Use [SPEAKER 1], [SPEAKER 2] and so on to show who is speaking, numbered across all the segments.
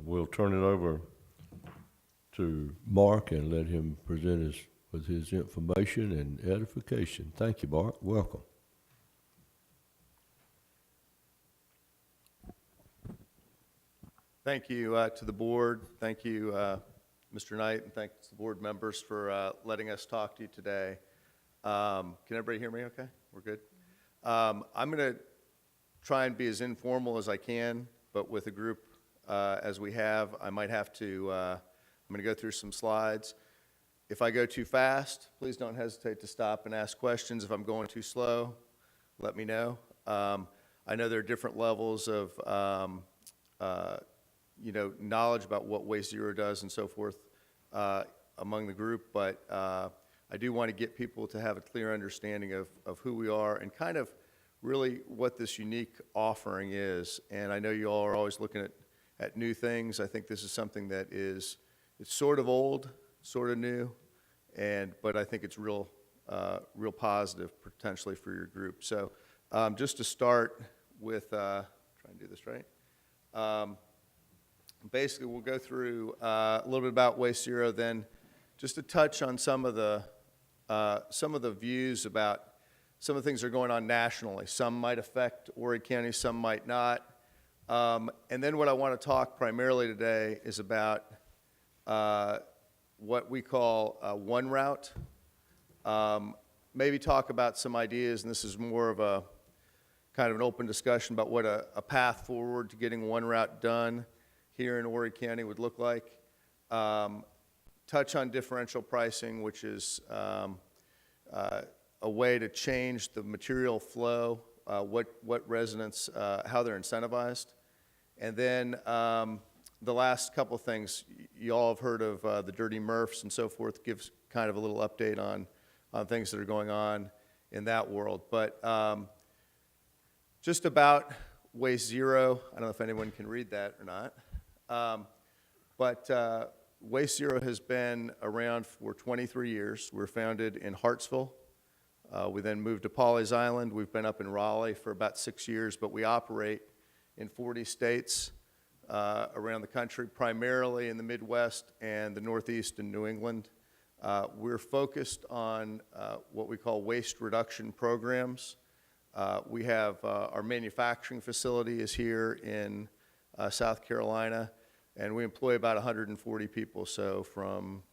[SPEAKER 1] we'll turn it over to Mark and let him present us with his information and edification. Thank you, Mark. Welcome.
[SPEAKER 2] Thank you to the board. Thank you, Mr. Knight, and thanks to the board members for letting us talk to you today. Can everybody hear me okay? We're good? I'm going to try and be as informal as I can, but with a group as we have, I might have to, I'm going to go through some slides. If I go too fast, please don't hesitate to stop and ask questions. If I'm going too slow, let me know. I know there are different levels of knowledge about what Waste Zero does and so forth among the group, but I do want to get people to have a clear understanding of who we are and kind of really what this unique offering is. And I know you all are always looking at new things. I think this is something that it's sort of old, sort of new, but I think it's real positive potentially for your group. So just to start with, try and do this right. Basically, we'll go through a little bit about Waste Zero, then just to touch on some of the views about some of the things that are going on nationally. Some might affect Horry County, some might not. And then what I want to talk primarily today is about what we call one route. Maybe talk about some ideas, and this is more of a kind of an open discussion about what a path forward to getting one route done here in Horry County would look like. Touch on differential pricing, which is a way to change the material flow, what residents, how they're incentivized. And then the last couple of things, you all have heard of the Dirty Murphs and so forth, gives kind of a little update on things that are going on in that world. But just about Waste Zero, I don't know if anyone can read that or not. But Waste Zero has been around for 23 years. We were founded in Hartsville. We then moved to Pawleys Island. We've been up in Raleigh for about 6 years, but we operate in 40 states around the country, primarily in the Midwest and the Northeast and New England. We're focused on what we call waste reduction programs. We have our manufacturing facility is here in South Carolina, and we employ about 140 people, so from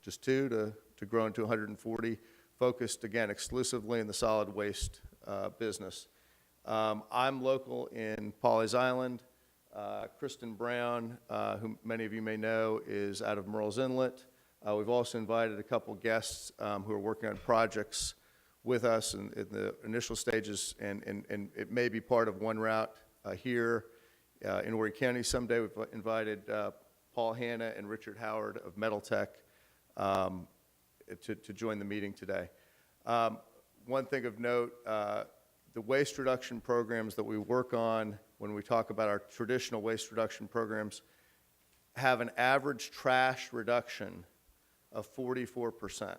[SPEAKER 2] just 2 to growing to 140, focused, again, exclusively in the solid waste business. I'm local in Pawleys Island. Kristen Brown, who many of you may know, is out of Murrells Inlet. We've also invited a couple guests who are working on projects with us in the initial stages, and it may be part of one route here in Horry County. Someday we've invited Paul Hanna and Richard Howard of Metal Tech to join the meeting today. One thing of note, the waste reduction programs that we work on when we talk about our traditional waste reduction programs have an average trash reduction of 44%.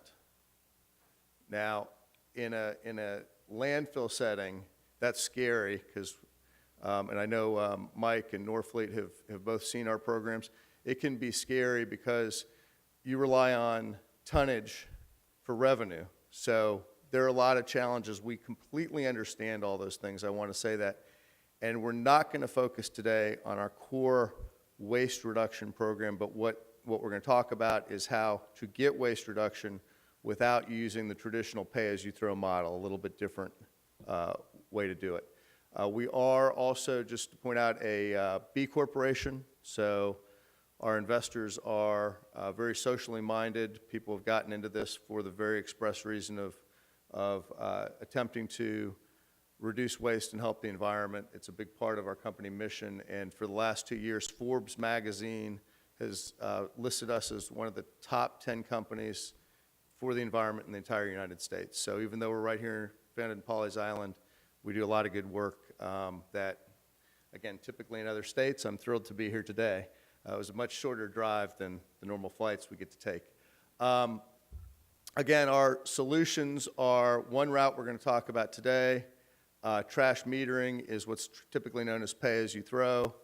[SPEAKER 2] Now, in a landfill setting, that's scary because, and I know Mike and Norfleet have both seen our programs. It can be scary because you rely on tonnage for revenue. So there are a lot of challenges. We completely understand all those things. I want to say that. And we're not going to focus today on our core waste reduction program, but what we're going to talk about is how to get waste reduction without using the traditional pay-as-you-throw model, a little bit different way to do it. We are also, just to point out, a B Corporation, so our investors are very socially minded. People have gotten into this for the very express reason of attempting to reduce waste and help the environment. It's a big part of our company mission, and for the last 2 years, Forbes magazine has listed us as one of the top 10 companies for the environment in the entire United States. So even though we're right here founded in Pawleys Island, we do a lot of good work that, again, typically in other states. I'm thrilled to be here today. It was a much shorter drive than the normal flights we get to take. Again, our solutions are one route we're going to talk about today. Trash metering is what's typically known as pay-as-you-throw.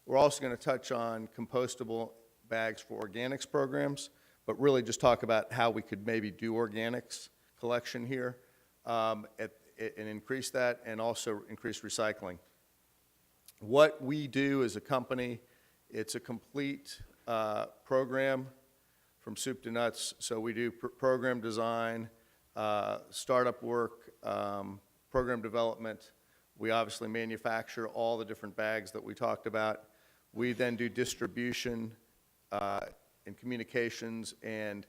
[SPEAKER 2] We're also going to touch on compostable bags for organics programs, but really just talk about how we could maybe do organics collection here and increase that, and also increase recycling. What we do as a company, it's a complete program from soup to nuts. So we do program design, startup work, program development. We obviously manufacture all the different bags that we talked about. We then do distribution and communications, and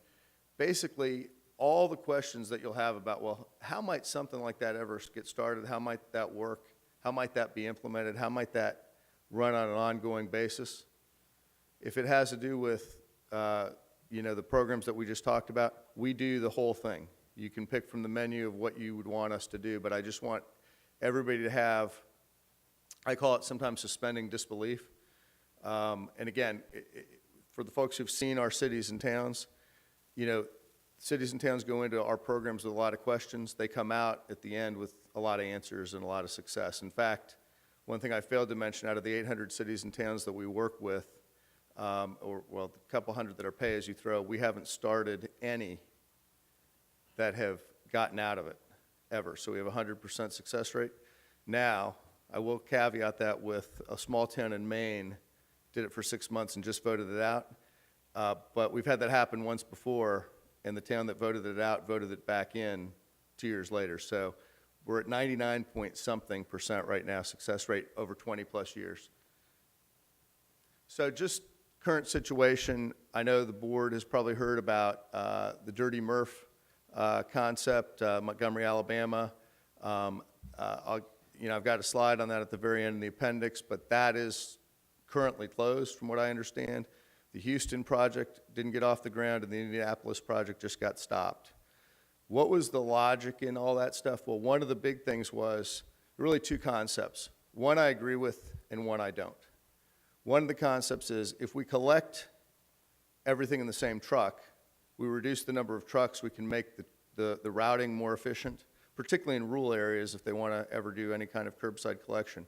[SPEAKER 2] basically all the questions that you'll have about, well, how might something like that ever get started? How might that work? How might that be implemented? How might that run on an ongoing basis? If it has to do with, the programs that we just talked about, we do the whole thing. You can pick from the menu of what you would want us to do, but I just want everybody to have, I call it sometimes suspending disbelief. And again, for the folks who've seen our cities and towns, cities and towns go into our programs with a lot of questions. They come out at the end with a lot of answers and a lot of success. In fact, one thing I failed to mention, out of the 800 cities and towns that we work with, the couple hundred that are pay as you throw, we haven't started any that have gotten out of it ever. So we have a 100% success rate. Now, I will caveat that with a small town in Maine did it for 6 months and just voted it out. But we've had that happen once before, and the town that voted it out voted it back in 2 years later. So we're at 99-point-something% right now, success rate over 20 plus years. So just current situation, I know the board has probably heard about the Dirty MRF concept, Montgomery, Alabama. I've got a slide on that at the very end of the appendix, but that is currently closed from what I understand. The Houston project didn't get off the ground, and the Indianapolis project just got stopped. What was the logic in all that stuff? Well, one of the big things was really two concepts. One I agree with and one I don't. One of the concepts is if we collect everything in the same truck, we reduce the number of trucks, we can make the routing more efficient, particularly in rural areas if they want to ever do any kind of curbside collection.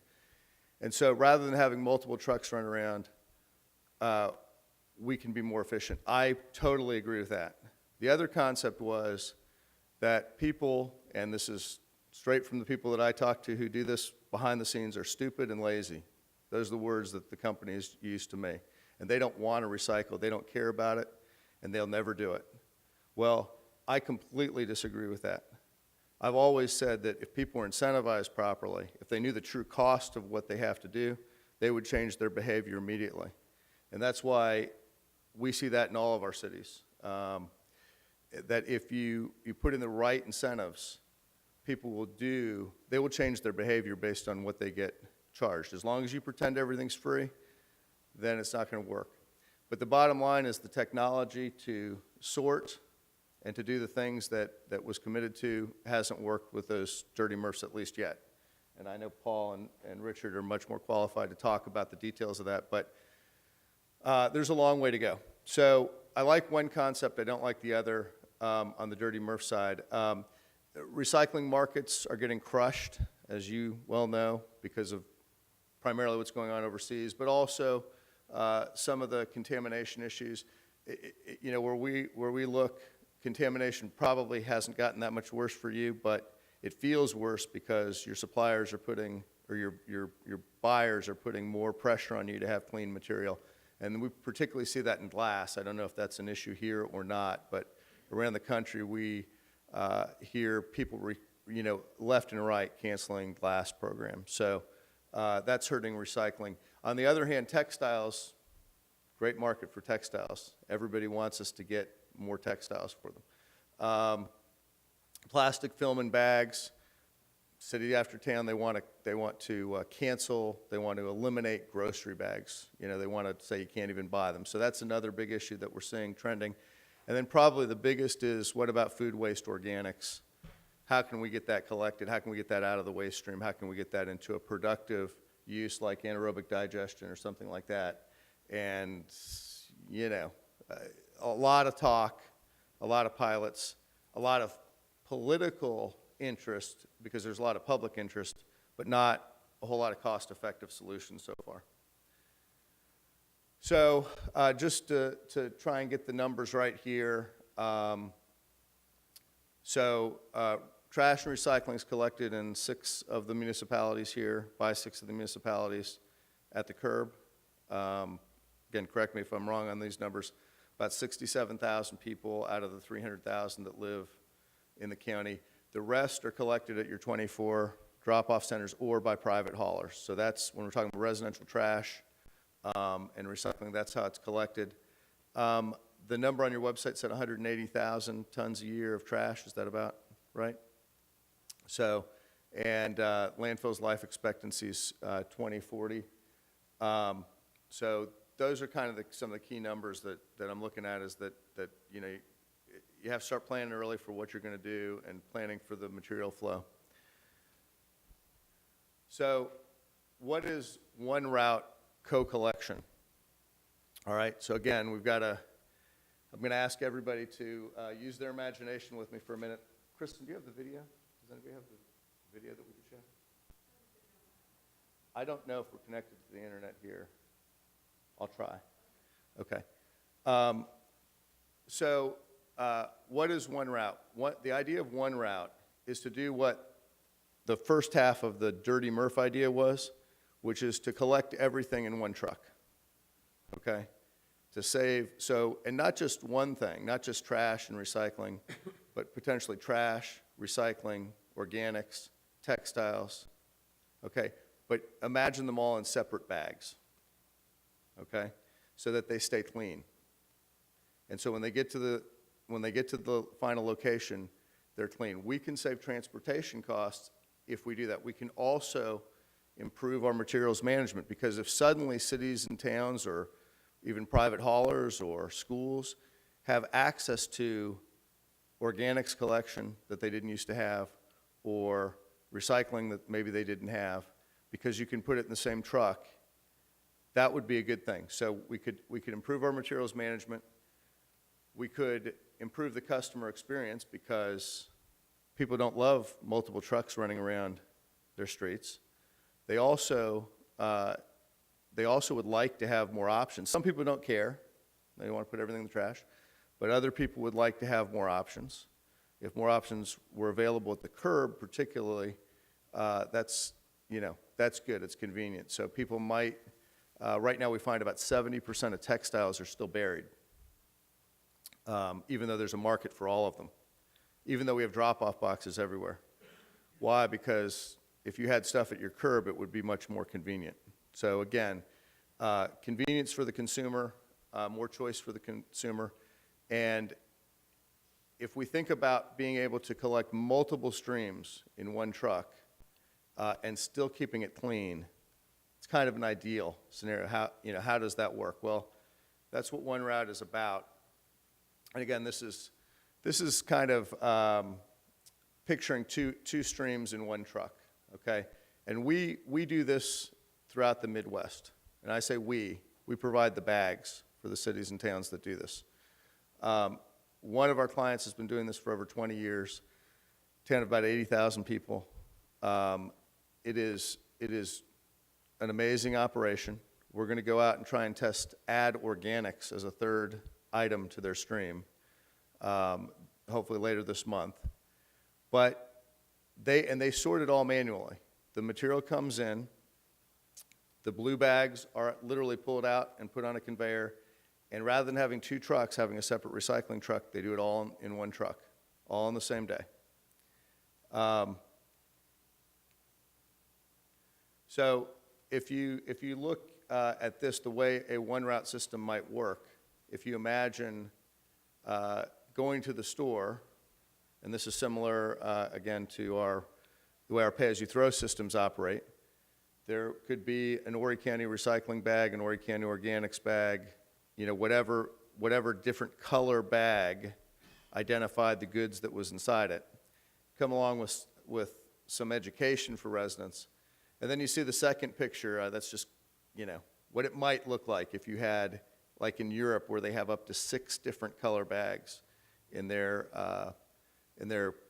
[SPEAKER 2] And so rather than having multiple trucks run around, we can be more efficient. I totally agree with that. The other concept was that people, and this is straight from the people that I talk to who do this behind the scenes, are stupid and lazy. Those are the words that the company has used to me. And they don't want to recycle, they don't care about it, and they'll never do it. Well, I completely disagree with that. I've always said that if people were incentivized properly, if they knew the true cost of what they have to do, they would change their behavior immediately. And that's why we see that in all of our cities. That if you put in the right incentives, people will change their behavior based on what they get charged. As long as you pretend everything's free, then it's not going to work. But the bottom line is the technology to sort and to do the things that was committed to hasn't worked with those dirty MRFs, at least yet. And I know Paul and Richard are much more qualified to talk about the details of that, but there's a long way to go. So I like one concept, I don't like the other on the dirty MRF side. Recycling markets are getting crushed, as you well know, because of primarily what's going on overseas, but also some of the contamination issues. Where we look, contamination probably hasn't gotten that much worse for you, but it feels worse because your suppliers are putting, or your buyers are putting more pressure on you to have clean material. And we particularly see that in glass. I don't know if that's an issue here or not, but around the country we hear people left and right canceling glass programs. So that's hurting recycling. On the other hand, textiles, great market for textiles. Everybody wants us to get more textiles for them. Plastic film and bags, city after town, they want to cancel, they want to eliminate grocery bags. They want to say you can't even buy them. So that's another big issue that we're seeing trending. And then probably the biggest is, what about food waste organics? How can we get that collected? How can we get that out of the waste stream? How can we get that into a productive use like anaerobic digestion or something like that? And, a lot of talk, a lot of pilots, a lot of political interest, because there's a lot of public interest, but not a whole lot of cost-effective solutions so far. So just to try and get the numbers right here, trash and recycling is collected in 6 of the municipalities here, by 6 of the municipalities at the curb. Again, correct me if I'm wrong on these numbers, about 67,000 people out of the 300,000 that live in the county. The rest are collected at your 24 drop-off centers or by private haulers. So that's, when we're talking about residential trash and recycling, that's how it's collected. The number on your website said 180,000 tons a year of trash. Is that about right? So, and landfill's life expectancy is 2040. So those are kind of some of the key numbers that I'm looking at, is that you know, you have to start planning early for what you're going to do and planning for the material flow. So what is one route co-collection? All right, so again, I'm going to ask everybody to use their imagination with me for a minute. Kristen, do you have the video? Does anybody have the video that we could show? I don't know if we're connected to the internet here. I'll try. Okay. What is one route? The idea of one route is to do what the first half of the Dirty Murph idea was, which is to collect everything in one truck. Okay? To save, and not just one thing, not just trash and recycling, but potentially trash, recycling, organics, textiles. Okay? But imagine them all in separate bags. Okay, so that they stay clean. And so when they get to the final location, they're clean. We can save transportation costs if we do that. We can also improve our materials management, because if suddenly cities and towns, or even private haulers or schools, have access to organics collection that they didn't used to have, or recycling that maybe they didn't have, because you can put it in the same truck, that would be a good thing. So we could improve our materials management. We could improve the customer experience, because people don't love multiple trucks running around their streets. They also would like to have more options. Some people don't care. They want to put everything in the trash. But other people would like to have more options. If more options were available at the curb particularly, that's good. It's convenient. So people might, right now we find about 70% of textiles are still buried, even though there's a market for all of them, even though we have drop-off boxes everywhere. Why? Because if you had stuff at your curb, it would be much more convenient. So again, convenience for the consumer, more choice for the consumer. And if we think about being able to collect multiple streams in one truck and still keeping it clean, it's kind of an ideal scenario. How does that work? Well, that's what one route is about. And again, this is kind of picturing two streams in one truck. Okay, and we do this throughout the Midwest. And I say we provide the bags for the cities and towns that do this. One of our clients has been doing this for over 20 years, town of about 80,000 people. It is an amazing operation. We're going to go out and try and add organics as a third item to their stream, hopefully later this month. But they sort it all manually. The material comes in, the blue bags are literally pulled out and put on a conveyor, and rather than having 2 trucks, having a separate recycling truck, they do it all in one truck, all on the same day. So if you look at this, the way a one-route system might work, if you imagine going to the store, and this is similar, again, to the way our pay-as-you-throw systems operate, there could be an Horry County recycling bag, an Horry County organics bag, whatever different color bag identified the goods that was inside it. Come along with some education for residents. And then you see the second picture, that's just, what it might look like if you had, like in Europe, where they have up to 6 different color bags in their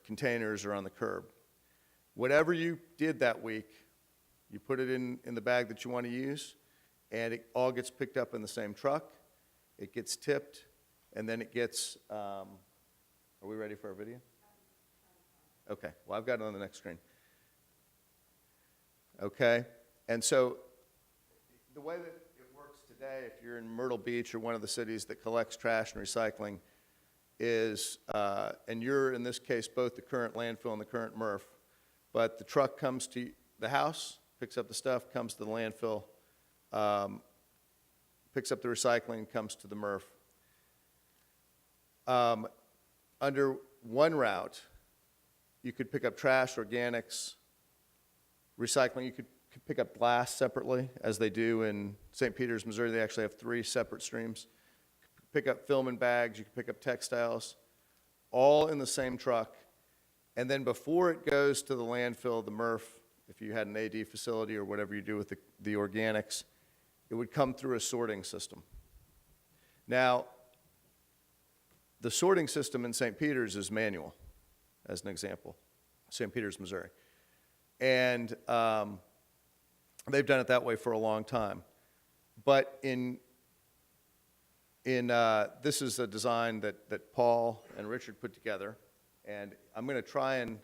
[SPEAKER 2] containers or on the curb. Whatever you did that week, you put it in the bag that you want to use, and it all gets picked up in the same truck. It gets tipped, and then it gets, are we ready for our video? Okay, well, I've got it on the next screen. Okay, and so the way that it works today, if you're in Myrtle Beach or one of the cities that collects trash and recycling, is, and you're in this case both the current landfill and the current MRF, but the truck comes to the house, picks up the stuff, comes to the landfill, picks up the recycling, comes to the MRF. Under one route, you could pick up trash, organics, recycling. You could pick up glass separately, as they do in St. Peters, Missouri. They actually have 3 separate streams. Pick up film and bags. You can pick up textiles, all in the same truck. And then before it goes to the landfill, the MRF, if you had an AD facility or whatever you do with the organics, it would come through a sorting system. Now, the sorting system in St. Peters is manual, as an example, St. Peters, Missouri. And they've done it that way for a long time. But this is a design that Paul and Richard put together. And I'm going to try and,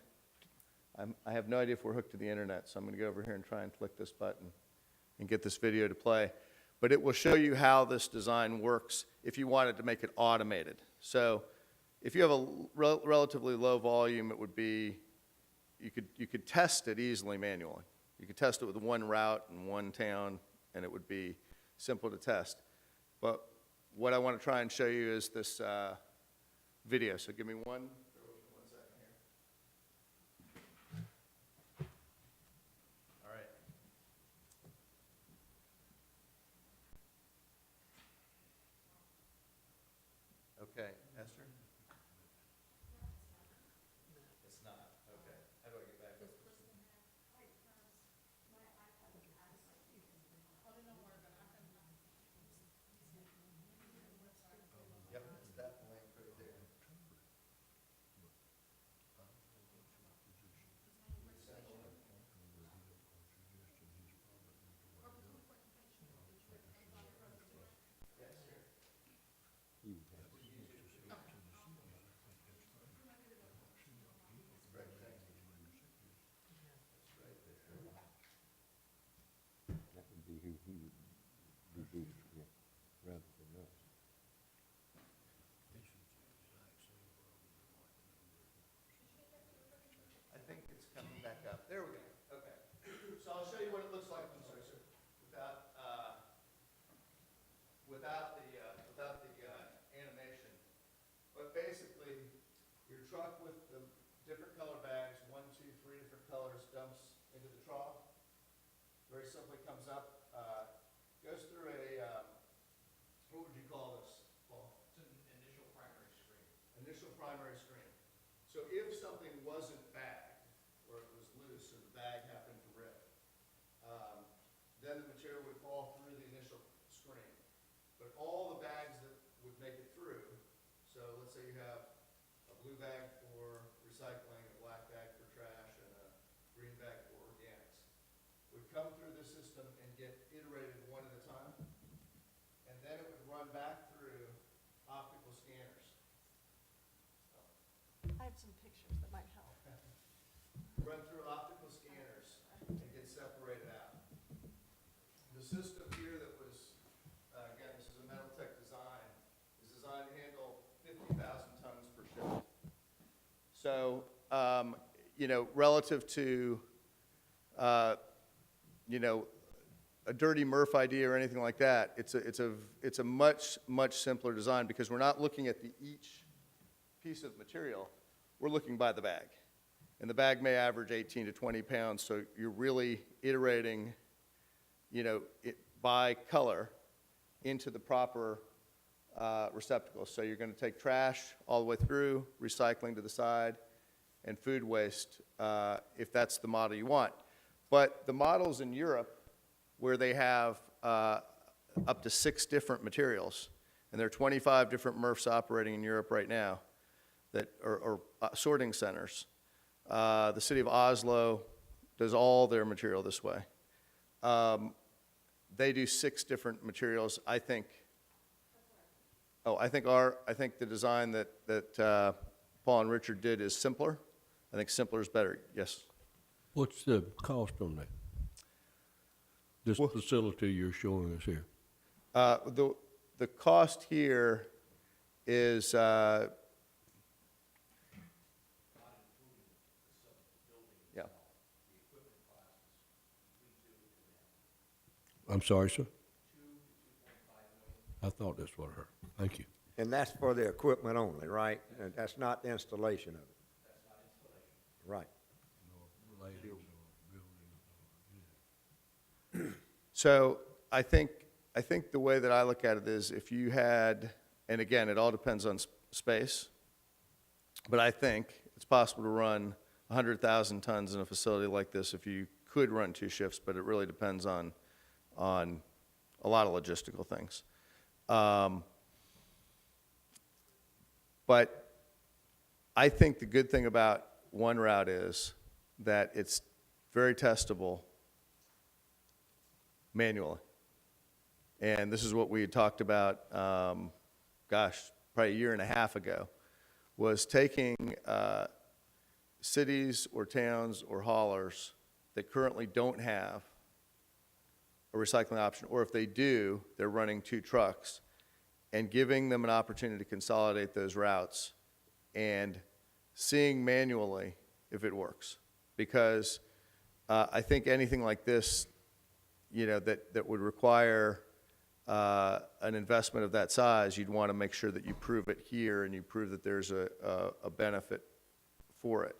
[SPEAKER 2] I have no idea if we're hooked to the internet, so I'm going to go over here and try and click this button and get this video to play. But it will show you how this design works if you wanted to make it automated. So if you have a relatively low volume, it would be, you could test it easily manually. You could test it with one route in one town, and it would be simple to test. But what I want to try and show you is this video. So give me one second here. All right. Okay, Esther? It's not. Okay. How do I get back up? Yep, it's that link right there.
[SPEAKER 1] That would be who would do, yeah, rather than us.
[SPEAKER 2] I think it's coming back up. There we go. Okay. So I'll show you what it looks like. I'm sorry, sir. Without the animation. But basically, your truck with the different color bags, 1, 2, 3 different colors, dumps into the trough. Very simply comes up, goes through a, what would you call this, Paul?
[SPEAKER 3] It's an initial primary screen.
[SPEAKER 2] Initial primary screen. So if something wasn't bagged, or it was loose, or the bag happened to rip, then the material would fall through the initial screen. But all the bags that would make it through, so let's say you have a blue bag for recycling, a black bag for trash, and a green bag for organics, would come through the system and get iterated one at a time, and then it would run back through optical scanners.
[SPEAKER 4] I have some pictures that might help.
[SPEAKER 2] Run through optical scanners and get separated out. The system here that was, again, this is a Metal Tech design, is designed to handle 50,000 tons per shift. So, you know, relative to, you know, a dirty MRF idea or anything like that, it's a much simpler design because we're not looking at each piece of material. We're looking by the bag. And the bag may average 18 to 20 pounds, so you're really iterating, you know, it by color into the proper receptacles. So you're going to take trash all the way through, recycling to the side, and food waste if that's the model you want. But the models in Europe where they have up to 6 different materials, and there are 25 different MRFs operating in Europe right now that are sorting centers. The city of Oslo does all their material this way. They do 6 different materials. I think the design that Paul and Richard did is simpler. I think simpler is better. Yes.
[SPEAKER 1] What's the cost on that? This facility you're showing us here?
[SPEAKER 2] The cost here is, yeah.
[SPEAKER 1] I'm sorry, sir? I thought that's what I heard. Thank you.
[SPEAKER 5] And that's for the equipment only, right? And that's not the installation of it? That's not installation. Right.
[SPEAKER 2] So I think the way that I look at it is if you had, and again, it all depends on space, but I think it's possible to run 100,000 tons in a facility like this if you could run 2 shifts, but it really depends on a lot of logistical things. But I think the good thing about one route is that it's very testable manually. And this is what we had talked about, probably a year and a half ago, was taking cities or towns or haulers that currently don't have a recycling option, or if they do, they're running 2 trucks, and giving them an opportunity to consolidate those routes and seeing manually if it works. Because I think anything like this, that would require an investment of that size, you'd want to make sure that you prove it here and you prove that there's a benefit for it.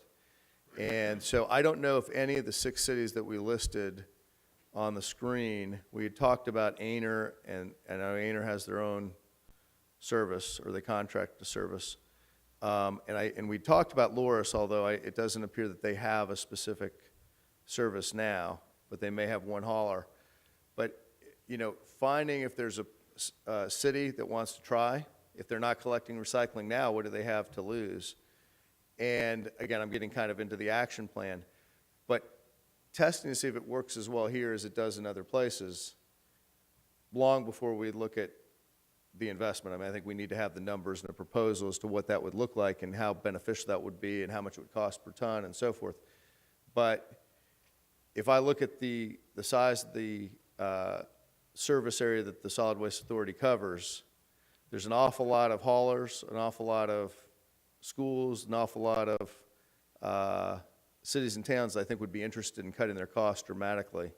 [SPEAKER 2] And so I don't know if any of the 6 cities that we listed on the screen, we had talked about Ainer, and I know Ainer has their own service, or they contract the service. And we talked about Loris, although it doesn't appear that they have a specific service now, but they may have one hauler. But, finding if there's a city that wants to try, if they're not collecting recycling now, what do they have to lose? And again, I'm getting kind of into the action plan, but testing to see if it works as well here as it does in other places, long before we look at the investment. I mean, I think we need to have the numbers and a proposal as to what that would look like and how beneficial that would be and how much it would cost per ton and so forth. But if I look at the size of the service area that the Solid Waste Authority covers, there's an awful lot of haulers, an awful lot of schools, an awful lot of cities and towns that I think would be interested in cutting their costs dramatically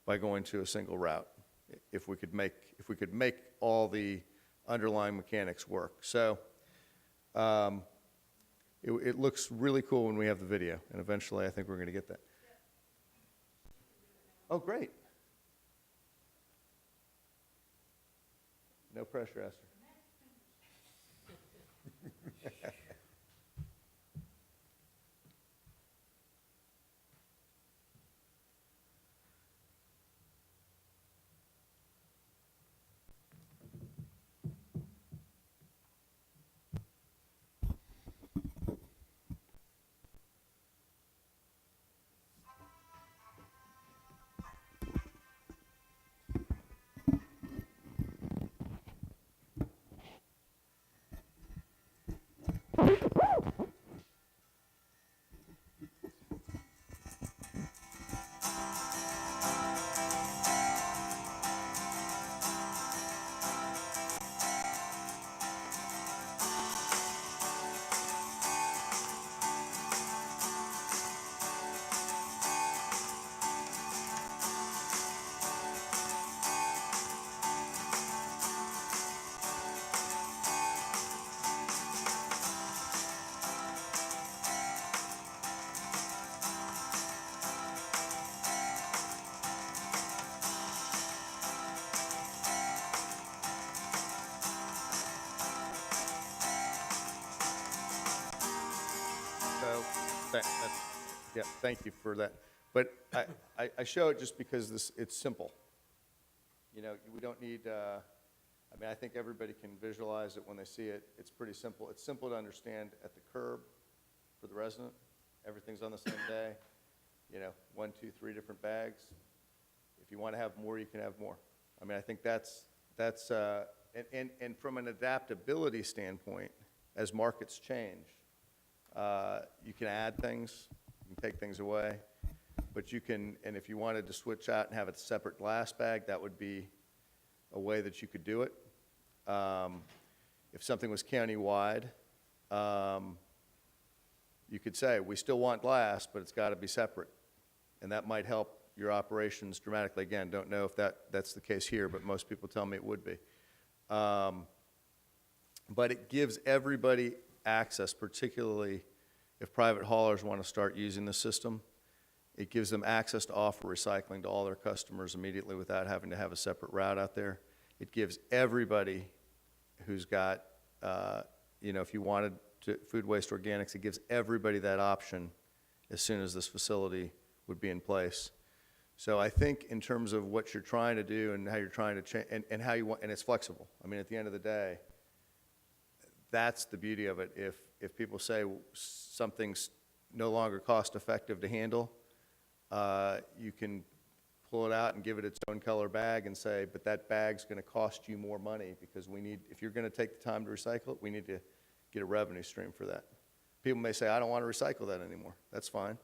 [SPEAKER 2] by going to a single route, if we could make all the underlying mechanics work. So it looks really cool when we have the video, and eventually I think we're going to get that. Oh, great. No pressure, Esther. Yeah, thank you for that. But I show it just because it's simple. We don't need, I think everybody can visualize it when they see it. It's pretty simple. It's simple to understand at the curb for the resident. Everything's on the same day. 1, 2, 3 different bags. If you want to have more, you can have more. I mean, I think that's and from an adaptability standpoint, as markets change, you can add things, you can take things away, but you can, and if you wanted to switch out and have a separate glass bag, that would be a way that you could do it. If something was countywide, you could say, we still want glass, but it's got to be separate. And that might help your operations dramatically. Again, don't know if that's the case here, but most people tell me it would be. But it gives everybody access, particularly if private haulers want to start using the system. It gives them access to offer recycling to all their customers immediately without having to have a separate route out there. It gives everybody who's got, if you wanted food waste organics, it gives everybody that option as soon as this facility would be in place. So I think in terms of what you're trying to do and how you're trying to change, and how you want, and it's flexible. I mean, at the end of the day, that's the beauty of it. If people say something's no longer cost effective to handle, you can pull it out and give it its own color bag and say, but that bag's going to cost you more money because if you're going to take the time to recycle it, we need to get a revenue stream for that. People may say, I don't want to recycle that anymore. That's fine.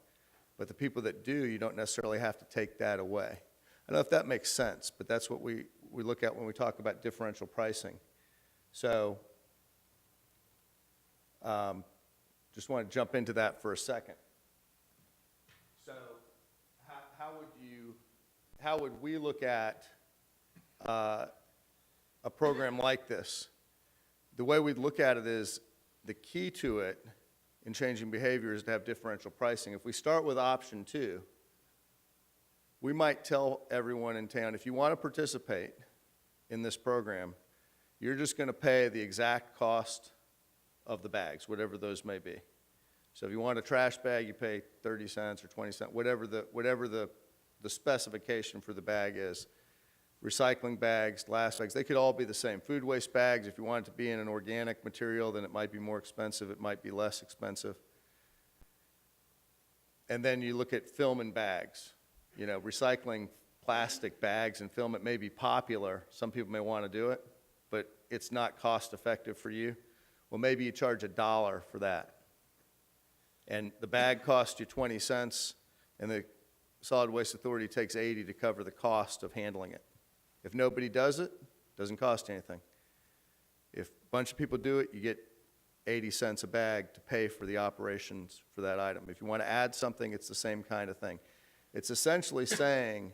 [SPEAKER 2] But the people that do, you don't necessarily have to take that away. I don't know if that makes sense, but that's what we look at when we talk about differential pricing. So just want to jump into that for a second. So how would we look at a program like this? The way we'd look at it is the key to it in changing behavior is to have differential pricing. If we start with option 2, we might tell everyone in town, if you want to participate in this program, you're just going to pay the exact cost of the bags, whatever those may be. So if you want a trash bag, you pay 30 cents or 20 cents, whatever the specification for the bag is. Recycling bags, glass bags, they could all be the same. Food waste bags, if you want it to be in an organic material, then it might be more expensive, it might be less expensive. And then you look at film and bags. Recycling plastic bags and film, it may be popular. Some people may want to do it, but it's not cost effective for you. Well, maybe you charge $1 for that. And the bag costs you 20 cents, and the Solid Waste Authority takes 80 to cover the cost of handling it. If nobody does it, it doesn't cost anything. If a bunch of people do it, you get 80 cents a bag to pay for the operations for that item. If you want to add something, it's the same kind of thing. It's essentially saying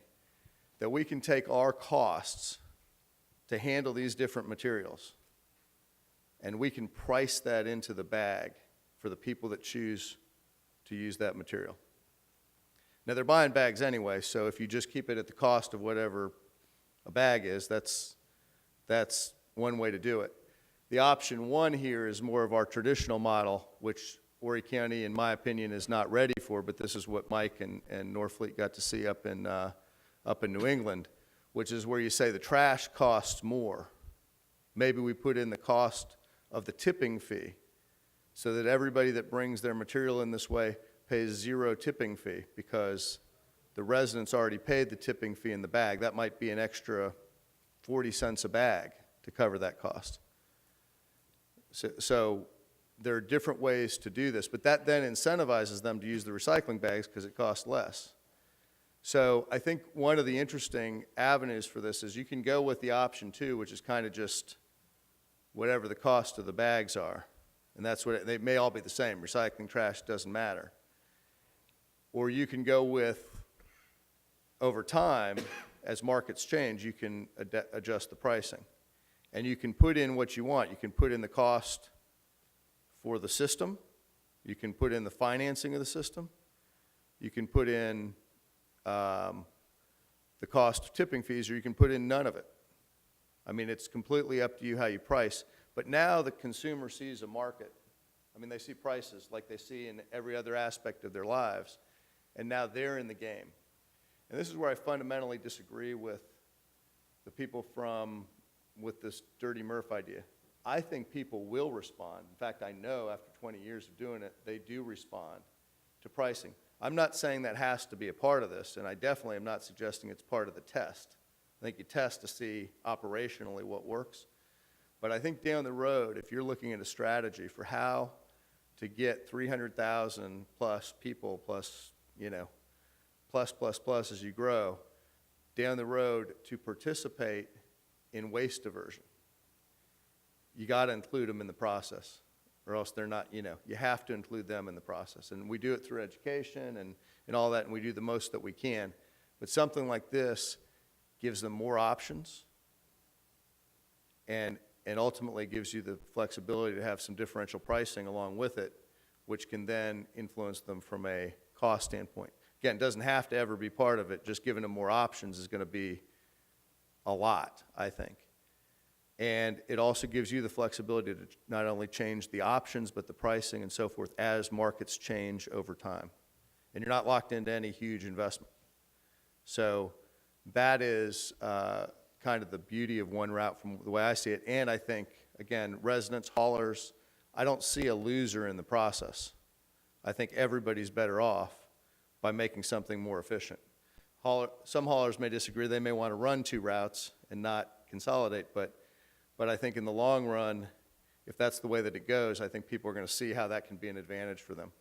[SPEAKER 2] that we can take our costs to handle these different materials, and we can price that into the bag for the people that choose to use that material. Now, they're buying bags anyway, so if you just keep it at the cost of whatever a bag is, that's one way to do it. The option 1 here is more of our traditional model, which Horry County, in my opinion, is not ready for, but this is what Mike and Norfleet got to see up in New England, which is where you say the trash costs more. Maybe we put in the cost of the tipping fee so that everybody that brings their material in this way pays 0 tipping fee because the residents already paid the tipping fee in the bag. That might be an extra 40 cents a bag to cover that cost. So there are different ways to do this, but that then incentivizes them to use the recycling bags because it costs less. So I think one of the interesting avenues for this is you can go with the option 2, which is kind of just whatever the cost of the bags are. And that's what they may all be the same. Recycling, trash, doesn't matter. Or you can go with, over time, as markets change, you can adjust the pricing. And you can put in what you want. You can put in the cost for the system. You can put in the financing of the system. You can put in the cost of tipping fees, or you can put in none of it. I mean, it's completely up to you how you price. But now the consumer sees a market. I mean, they see prices like they see in every other aspect of their lives. And now they're in the game. And this is where I fundamentally disagree with the people with this Dirty Murph idea. I think people will respond. In fact, I know after 20 years of doing it, they do respond to pricing. I'm not saying that has to be a part of this, and I definitely am not suggesting it's part of the test. I think you test to see operationally what works. But I think down the road, if you're looking at a strategy for how to get 300,000 plus people plus, plus as you grow, down the road to participate in waste diversion, you got to include them in the process, or else they're not, you have to include them in the process. And we do it through education and all that, and we do the most that we can. But something like this gives them more options and ultimately gives you the flexibility to have some differential pricing along with it, which can then influence them from a cost standpoint. Again, it doesn't have to ever be part of it. Just giving them more options is going to be a lot, I think. And it also gives you the flexibility to not only change the options, but the pricing and so forth as markets change over time. And you're not locked into any huge investment. So that is kind of the beauty of one route from the way I see it. And I think, again, residents, haulers, I don't see a loser in the process. I think everybody's better off by making something more efficient. Some haulers may disagree. They may want to run two routes and not consolidate, but I think in the long run, if that's the way that it goes, I think people are going to see how that can be an advantage for them.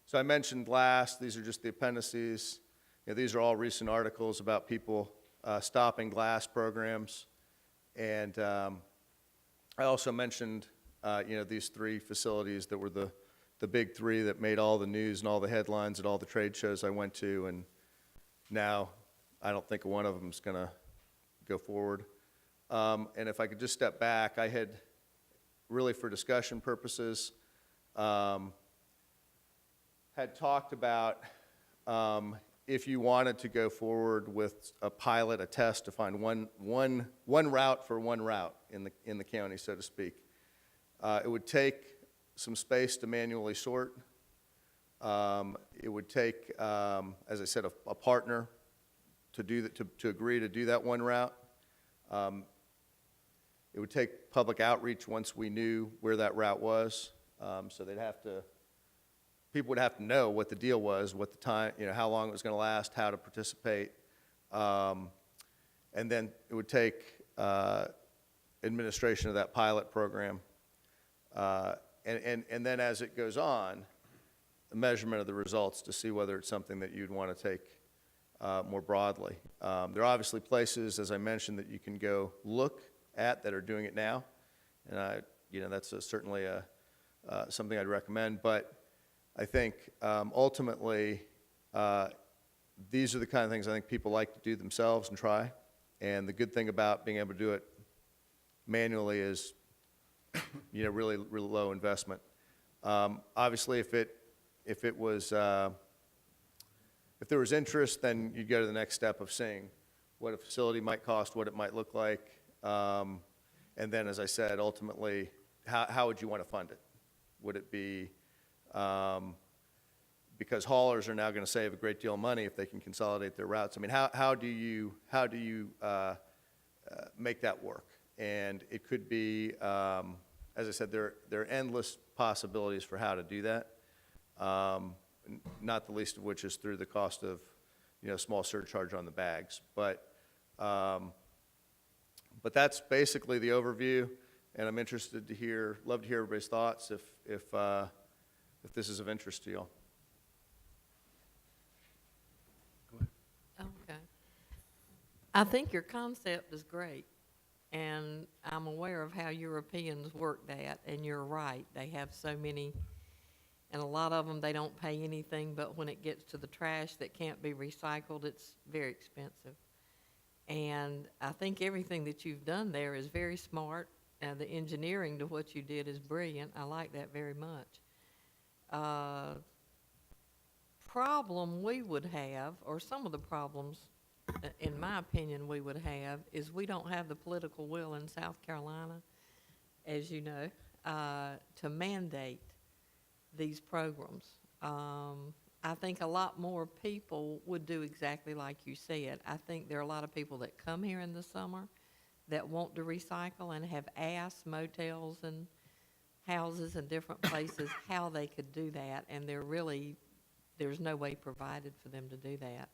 [SPEAKER 2] So I mentioned glass. These are just the appendices. These are all recent articles about people stopping glass programs. And I also mentioned, these three facilities that were the big three that made all the news and all the headlines at all the trade shows I went to. And now I don't think one of them is going to go forward. And if I could just step back, I had really for discussion purposes had talked about if you wanted to go forward with a pilot, a test to find one route for one route in the county, so to speak. It would take some space to manually sort. It would take, as I said, a partner to do that, to agree to do that one route. It would take public outreach once we knew where that route was. So people would have to know what the deal was, what the time, how long it was going to last, how to participate. And then it would take administration of that pilot program. And then as it goes on, the measurement of the results to see whether it's something that you'd want to take more broadly. There are obviously places, as I mentioned, that you can go look at that are doing it now. And that's certainly something I'd recommend. But I think ultimately, these are the kind of things I think people like to do themselves and try. And the good thing about being able to do it manually is, really, really low investment. Obviously, if there was interest, then you'd go to the next step of seeing what a facility might cost, what it might look like, and then, as I said, ultimately, how would you want to fund it? Would it be because haulers are now going to save a great deal of money if they can consolidate their routes? I mean, how do you make that work? And it could be, as I said, there are endless possibilities for how to do that. Not the least of which is through the cost of, small surcharge on the bags. But that's basically the overview, and I'm interested to love to hear everybody's thoughts if this is of interest to y'all.
[SPEAKER 6] Okay. I think your concept is great, and I'm aware of how Europeans work that, and you're right. They have so many, and a lot of them, they don't pay anything, but when it gets to the trash that can't be recycled, it's very expensive. And I think everything that you've done there is very smart. The engineering to what you did is brilliant. I like that very much. Problem we would have, or some of the problems, in my opinion, we would have, is we don't have the political will in South Carolina, as you know, to mandate these programs. I think a lot more people would do exactly like you said. I think there are a lot of people that come here in the summer that want to recycle and have asked motels and houses and different places how they could do that, and there's no way provided for them to do that.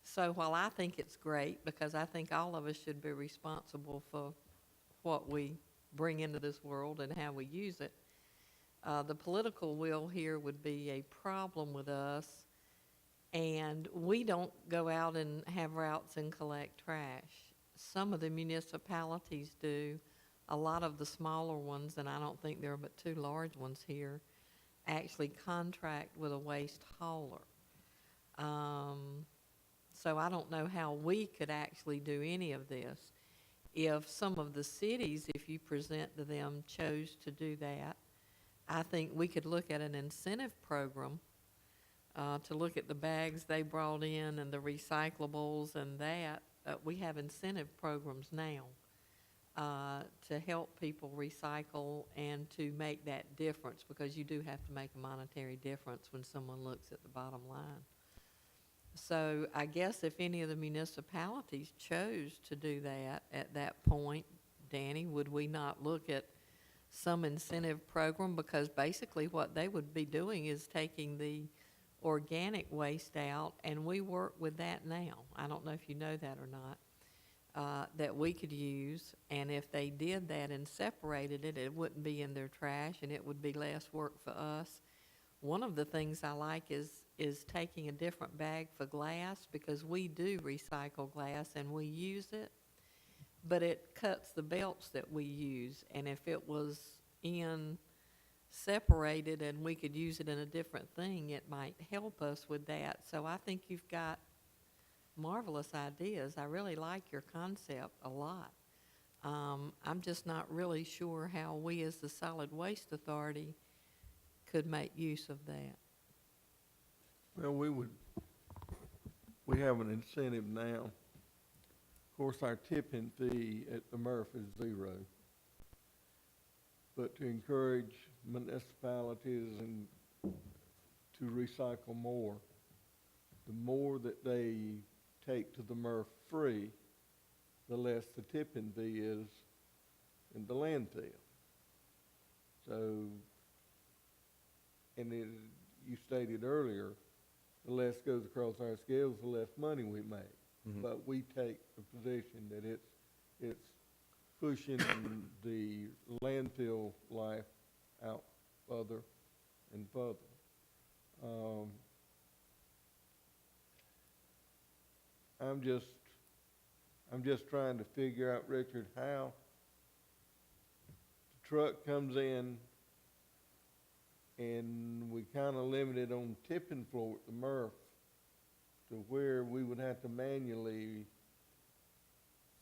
[SPEAKER 6] So while I think it's great, because I think all of us should be responsible for what we bring into this world and how we use it, the political will here would be a problem with us, and we don't go out and have routes and collect trash. Some of the municipalities do. A lot of the smaller ones, and I don't think there are but 2 large ones here, actually contract with a waste hauler. So I don't know how we could actually do any of this. If some of the cities, if you present to them, chose to do that, I think we could look at an incentive program to look at the bags they brought in and the recyclables and that. We have incentive programs now to help people recycle and to make that difference, because you do have to make a monetary difference when someone looks at the bottom line. So I guess if any of the municipalities chose to do that at that point, Danny, would we not look at some incentive program? Because basically what they would be doing is taking the organic waste out, and we work with that now. I don't know if you know that or not, that we could use. And if they did that and separated it, it wouldn't be in their trash, and it would be less work for us. One of the things I like is taking a different bag for glass, because we do recycle glass and we use it, but it cuts the belts that we use. And if it was separated and we could use it in a different thing, it might help us with that. So I think you've got marvelous ideas. I really like your concept a lot. I'm just not really sure how we as the Solid Waste Authority could make use of that.
[SPEAKER 7] Well, we have an incentive now. Of course, our tipping fee at the MRF is 0. But to encourage municipalities and to recycle more, the more that they take to the MRF free, the less the tipping fee is in the landfill. So, and you stated earlier, the less goes across our scales, the less money we make.
[SPEAKER 5] Mhm.
[SPEAKER 7] But we take the position that it's pushing the landfill life out further and further. I'm just trying to figure out, Richard, how the truck comes in and we kind of limited on tipping floor at the MRF to where we would have to manually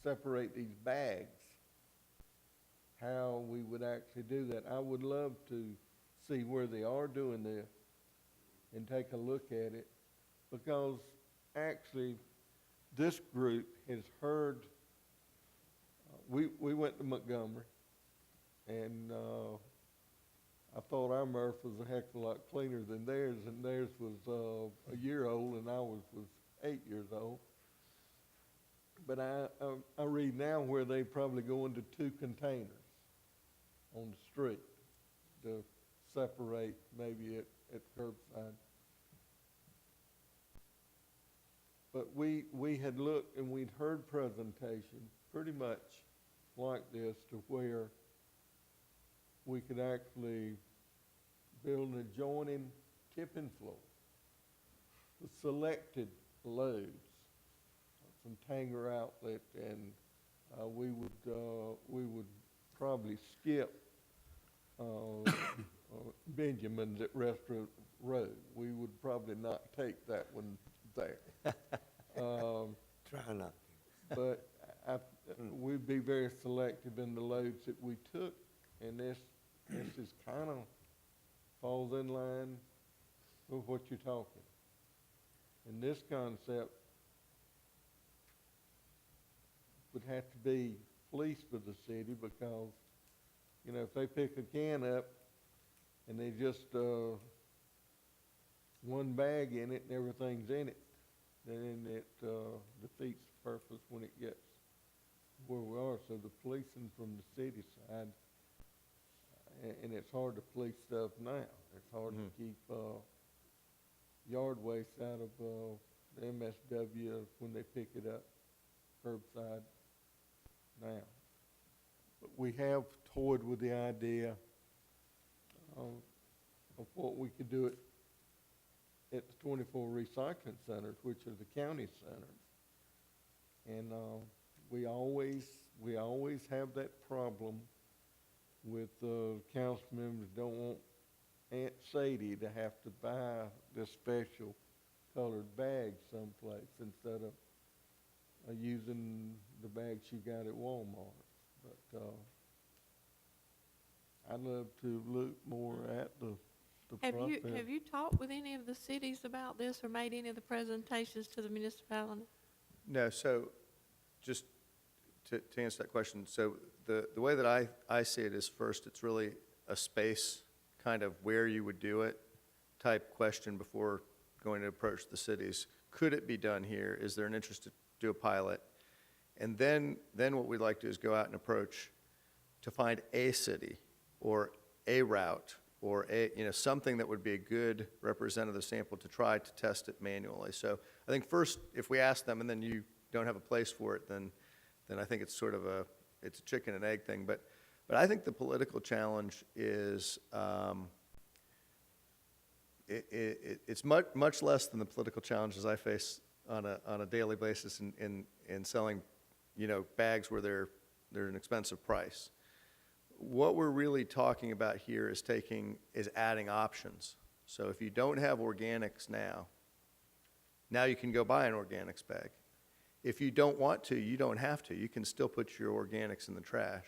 [SPEAKER 7] separate these bags, how we would actually do that. I would love to see where they are doing this and take a look at it, because actually this group has heard, we went to Montgomery, and I thought our MRF was a heck of a lot cleaner than theirs, and theirs was a year old and ours was 8 years old. But I read now where they probably go into 2 containers on the street to separate maybe at curbside. But we had looked and we'd heard presentations pretty much like this, to where we could actually build an adjoining tipping floor with selected loads, some Tanger outlet, and we would probably skip Benjamin's at Restaurant Road. We would probably not take that one there.
[SPEAKER 5] Try not to.
[SPEAKER 7] But we'd be very selective in the loads that we took, and this is kind of falls in line with what you're talking. And this concept would have to be policed with the city, because, you know, if they pick a can up and they just one bag in it and everything's in it, then it defeats the purpose when it gets where we are. So the policing from the city side, and it's hard to police stuff now. It's hard to keep, yard waste out of, the MSW when they pick it up curbside now. But we have toyed with the idea of what we could do at the 24 recycling centers, which are the county centers. And we always have that problem with council members don't want Aunt Sadie to have to buy this special colored bag someplace instead of using the bag she got at Walmart. But I'd love to look more at the process.
[SPEAKER 6] Have you talked with any of the cities about this or made any of the presentations to the municipality?
[SPEAKER 2] No, so just to answer that question, so the way that I see it is, first, it's really a space, kind of where you would do it type question before going to approach the cities. Could it be done here? Is there an interest to do a pilot? And then what we'd like to do is go out and approach to find a city or a route or something that would be a good representative sample to try to test it manually. So I think first, if we ask them and then you don't have a place for it, then I think it's sort of it's a chicken and egg thing. But I think the political challenge is it's much less than the political challenges I face on a daily basis in selling, bags where they're an expensive price. What we're really talking about here is adding options. So if you don't have organics now you can go buy an organics bag. If you don't want to, you don't have to. You can still put your organics in the trash.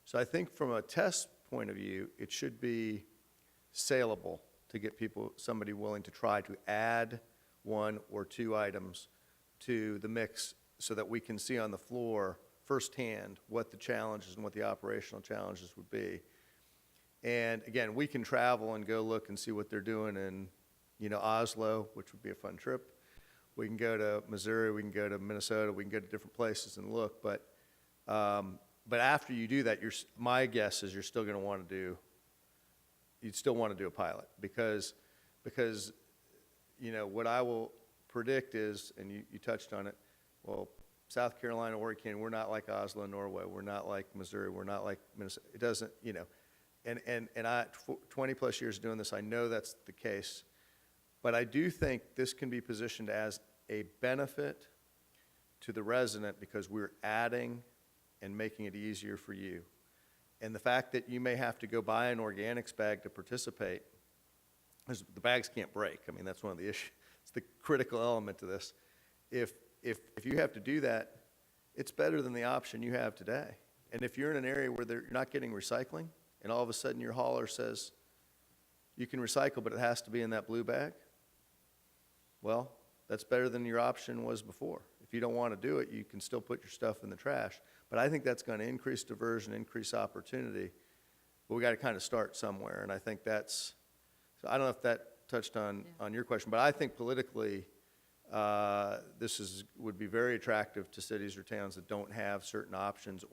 [SPEAKER 2] So I think from a test point of view, it should be saleable to get somebody willing to try to add one or two items to the mix so that we can see on the floor firsthand what the challenges and what the operational challenges would be. And again, we can travel and go look and see what they're doing in, Oslo, which would be a fun trip. We can go to Missouri, we can go to Minnesota, we can go to different places and look. But after you do that, my guess is you're still going to want to do. You'd still want to do a pilot because what I will predict is, and you touched on it. Well, South Carolina, Oregon, we're not like Oslo, Norway. We're not like Missouri. We're not like Minnesota. It doesn't, And I 20 plus years doing this, I know that's the case. But I do think this can be positioned as a benefit to the resident because we're adding and making it easier for you. And the fact that you may have to go buy an organics bag to participate, because the bags can't break. I mean, that's one of the issues. It's the critical element to this. If you have to do that, it's better than the option you have today. And if you're in an area where you're not getting recycling, and all of a sudden your hauler says, you can recycle, but it has to be in that blue bag, well, that's better than your option was before. If you don't want to do it, you can still put your stuff in the trash. But I think that's going to increase diversion, increase opportunity. But we got to kind of start somewhere. And I think so I don't know if that touched on your question, but I think politically this would be very attractive to cities or towns that don't have certain options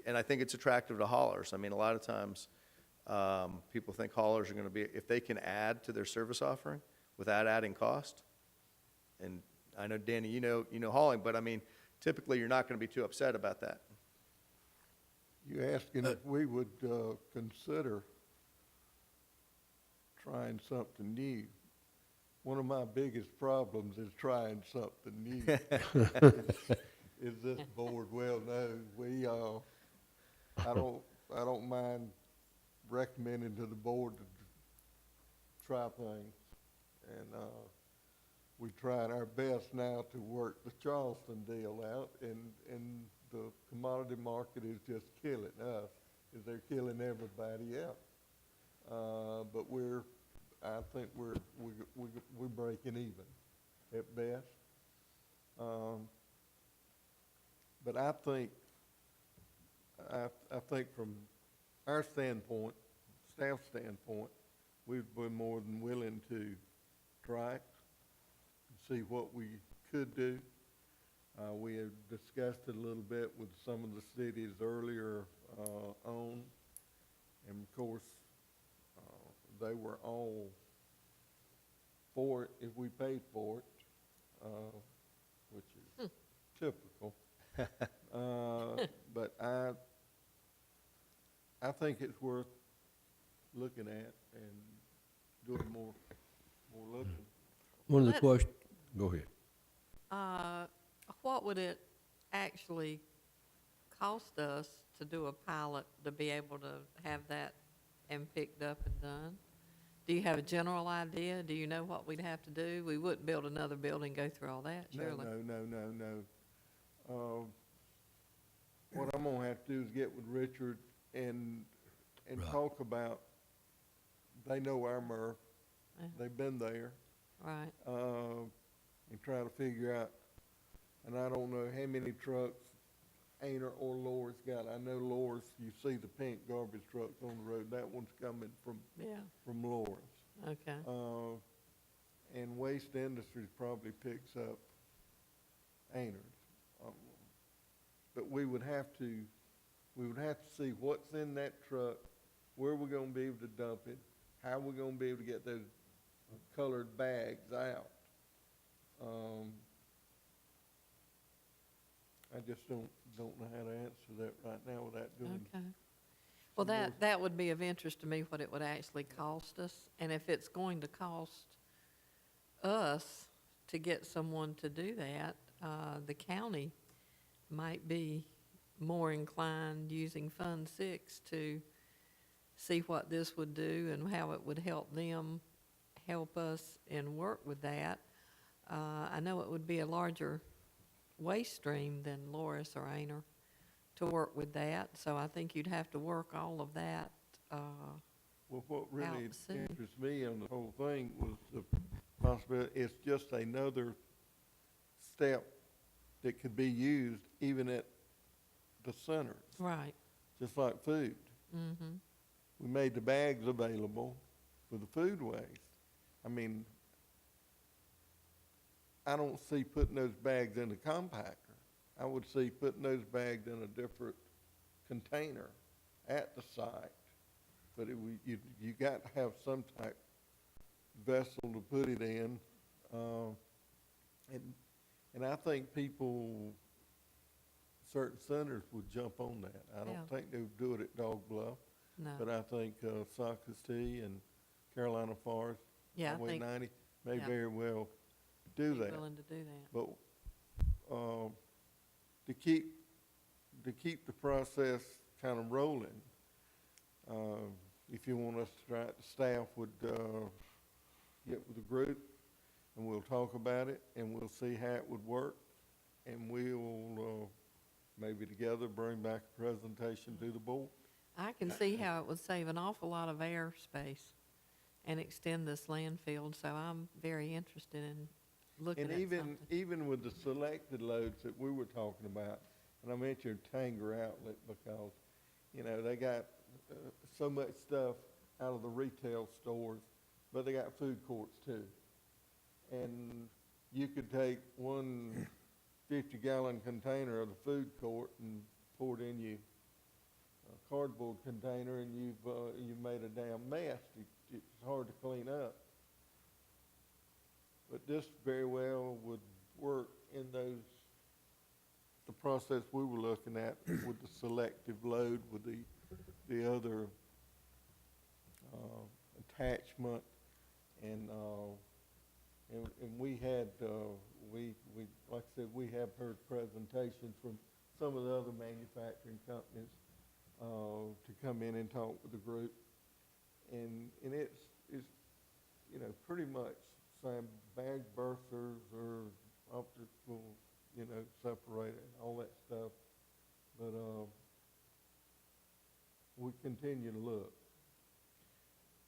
[SPEAKER 2] and I think it's attractive to haulers. I mean, a lot of times people think haulers are going to be, if they can add to their service offering without adding cost, and I know, Danny, you know hauling, but I mean, typically you're not going to be too upset about that.
[SPEAKER 7] You asking if we would consider trying something new. One of my biggest problems is trying something new. As this board well knows, I don't mind recommending to the board to try things. And we tried our best now to work the Charleston deal out, and the commodity market is just killing us, as they're killing everybody else. But I think we're breaking even at best. But I think from our standpoint, staff standpoint, we've been more than willing to try it and see what we could do. We have discussed it a little bit with some of the cities earlier on, and of course, they were all for it if we paid for it, which is typical. But I think it's worth looking at and doing more looking.
[SPEAKER 1] One of the
[SPEAKER 6] Let-
[SPEAKER 1] questions, go ahead.
[SPEAKER 6] What would it actually cost us to do a pilot to be able to have that and picked up and done? Do you have a general idea? Do you know what we'd have to do? We wouldn't build another building, go through all that, surely.
[SPEAKER 7] No. What I'm gonna have to do is get with Richard and
[SPEAKER 1] Right.
[SPEAKER 7] talk about, they know our MRF,
[SPEAKER 6] Yeah.
[SPEAKER 7] they've been there,
[SPEAKER 6] Right,
[SPEAKER 7] and try to figure out, and I don't know how many trucks Ainer or Laura's got. I know Laura's, you see the pink garbage trucks on the road, that one's coming from
[SPEAKER 6] yeah,
[SPEAKER 7] Laura's.
[SPEAKER 6] okay.
[SPEAKER 7] And Waste Industries probably picks up Ainer's. But we would have to see what's in that truck, where we're gonna be able to dump it, how we're gonna be able to get those colored bags out. I just don't know how to answer that right now without doing.
[SPEAKER 6] Okay. Well, that would be of interest to me, what it would actually cost us. And if it's going to cost us to get someone to do that, the county might be more inclined, using Fund 6, to see what this would do and how it would help them help us and work with that. I know it would be a larger waste stream than Loris or Ainer to work with that, so I think you'd have to work all of that.
[SPEAKER 7] Well, what really
[SPEAKER 6] out soon.
[SPEAKER 7] interests me on the whole thing was the possibility, it's just another step that could be used even at the centers,
[SPEAKER 6] Right.
[SPEAKER 7] just like food.
[SPEAKER 6] Mm-hmm.
[SPEAKER 7] We made the bags available for the food waste. I mean, I don't see putting those bags in the compactor. I would see putting those bags in a different container at the site. But you got to have some type vessel to put it in. And I think people, certain centers would jump on that. I
[SPEAKER 6] Yeah.
[SPEAKER 7] don't think they would do it at Dog Bluff,
[SPEAKER 6] No.
[SPEAKER 7] but I think Socastee and Carolina Forest,
[SPEAKER 6] Yeah, I
[SPEAKER 7] Highway
[SPEAKER 6] think
[SPEAKER 7] 90 may
[SPEAKER 6] yeah.
[SPEAKER 7] very well do
[SPEAKER 6] be
[SPEAKER 7] that.
[SPEAKER 6] willing to do that.
[SPEAKER 7] But to keep the process kind of rolling, if you want us to try it, the staff would get with the group, and we'll talk about it, and we'll see how it would work, and we'll maybe together bring back a presentation to the board.
[SPEAKER 6] I can see how it would save an awful lot of airspace and extend this landfill, so I'm very interested in looking
[SPEAKER 7] And
[SPEAKER 6] at something.
[SPEAKER 7] even with the selected loads that we were talking about, and I mentioned Tanger Outlet because, you know, they got so much stuff out of the retail stores, but they got food courts too. And you could take one 50-gallon container of the food court and pour it in your cardboard container, and you've made a damn mess. It's hard to clean up. But this very well would work in the process we were looking at with the selective load, with the other attachment, and we had, we like I said, we have heard presentations from some of the other manufacturing companies to come in and talk with the group, and it's you know, pretty much same bag birthers or optical, you know, separated, all that stuff. But we continue to look.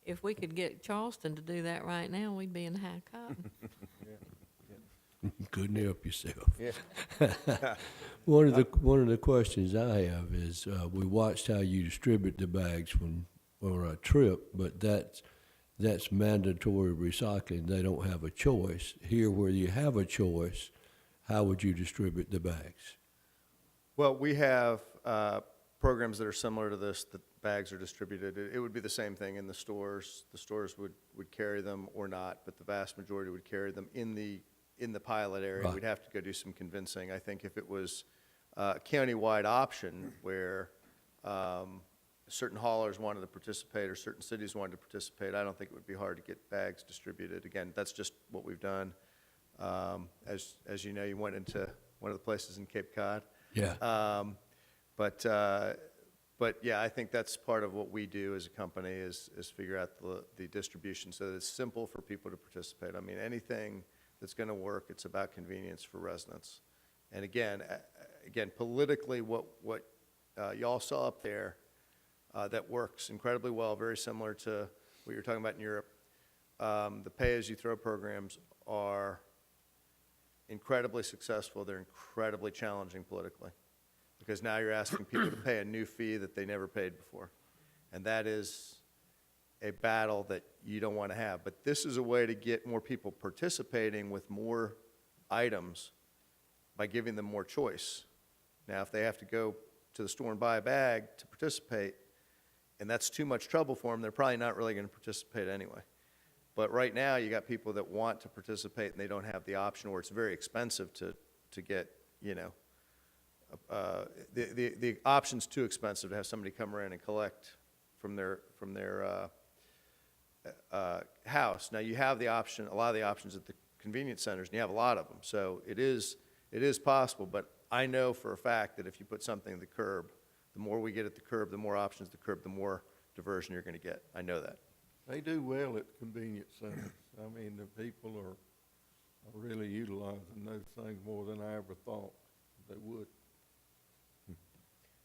[SPEAKER 6] If we could get Charleston to do that right now, we'd be in high cotton.
[SPEAKER 7] Yeah.
[SPEAKER 1] You couldn't help yourself.
[SPEAKER 5] Yeah.
[SPEAKER 1] One of the questions I have is, we watched how you distribute the bags when on a trip, but that's mandatory recycling. They don't have a choice. Here, where you have a choice, how would you distribute the bags?
[SPEAKER 2] Well, we have programs that are similar to this, bags are distributed. It would be the same thing in the stores. The stores would carry them or not, but the vast majority would carry them in the pilot area.
[SPEAKER 1] Right.
[SPEAKER 2] We'd have to go do some convincing. I think if it was a countywide option where certain haulers wanted to participate or certain cities wanted to participate, I don't think it would be hard to get bags distributed. Again, that's just what we've done. As you know, you went into one of the places in Cape Cod.
[SPEAKER 1] Yeah.
[SPEAKER 2] But yeah, I think that's part of what we do as a company is figure out the distribution so that it's simple for people to participate. I mean, anything that's going to work, it's about convenience for residents. And again, politically, what y'all saw up there that works incredibly well, very similar to what you're talking about in Europe. The pay-as-you-throw programs are incredibly successful. They're incredibly challenging politically because now you're asking people to pay a new fee that they never paid before. And that is a battle that you don't want to have. But this is a way to get more people participating with more items by giving them more choice. Now, if they have to go to the store and buy a bag to participate, and that's too much trouble for them, they're probably not really going to participate anyway. But right now, you got people that want to participate and they don't have the option, or it's very expensive to get, you know, the option's too expensive to have somebody come around and collect from their house. Now, you have the option, a lot of the options at the convenience centers, and you have a lot of them. So it is possible, but I know for a fact that if you put something at the curb, the more we get at the curb, the more options at the curb, the more diversion you're going to get. I know that.
[SPEAKER 7] They do well at convenience centers. I mean, the people are really utilizing those things more than I ever thought they would.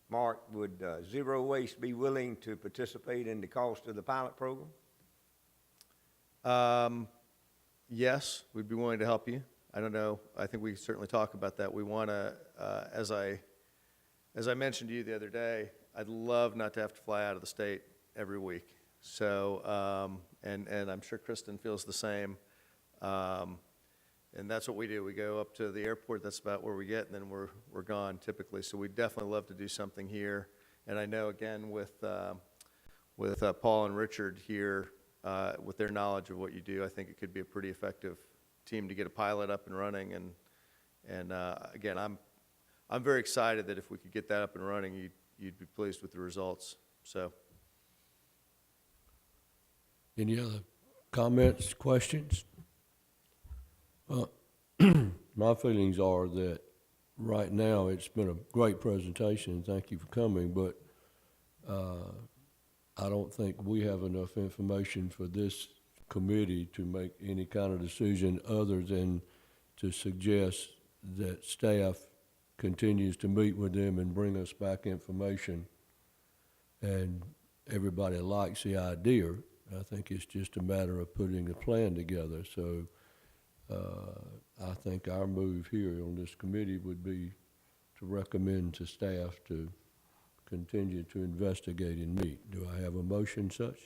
[SPEAKER 5] Mark, would Zero Waste be willing to participate in the cost of the pilot program?
[SPEAKER 2] Yes, we'd be willing to help you. I don't know. I think we certainly talk about that. We want to, as I mentioned to you the other day, I'd love not to have to fly out of the state every week. So, and I'm sure Kristen feels the same. And that's what we do. We go up to the airport. That's about where we get, and then we're gone typically. So we'd definitely love to do something here. And I know, again, with Paul and Richard here, with their knowledge of what you do, I think it could be a pretty effective team to get a pilot up and running. And again, I'm very excited that if we could get that up and running, you'd be pleased with the results. So.
[SPEAKER 1] Any other comments, questions? My feelings are that right now it's been a great presentation. Thank you for coming, but I don't think we have enough information for this committee to make any kind of decision other than to suggest that staff continues to meet with them and bring us back information. And everybody likes the idea. I think it's just a matter of putting a plan together. So I think our move here on this committee would be to recommend to staff to continue to investigate and meet. Do I have a motion such?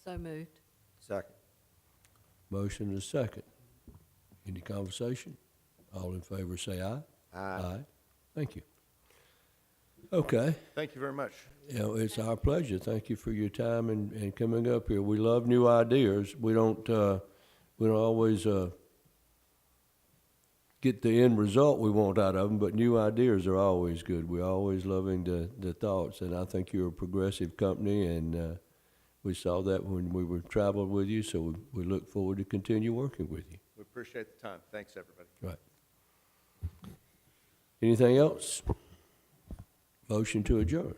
[SPEAKER 6] So moved.
[SPEAKER 5] Second.
[SPEAKER 1] Motion is second. Any conversation? All in favor say aye.
[SPEAKER 5] Aye.
[SPEAKER 1] Thank you. Okay.
[SPEAKER 2] Thank you very much.
[SPEAKER 1] You know, it's our pleasure. Thank you for your time and coming up here. We love new ideas. We don't always get the end result we want out of them, but new ideas are always good. We're always loving the thoughts, and I think you're a progressive company, and we saw that when we were traveling with you, so we look forward to continue working with you.
[SPEAKER 2] We appreciate the time. Thanks, everybody.
[SPEAKER 1] Right. Anything else? Motion to adjourn.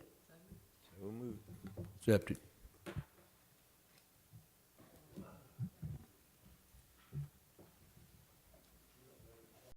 [SPEAKER 5] So moved.
[SPEAKER 1] Accepted.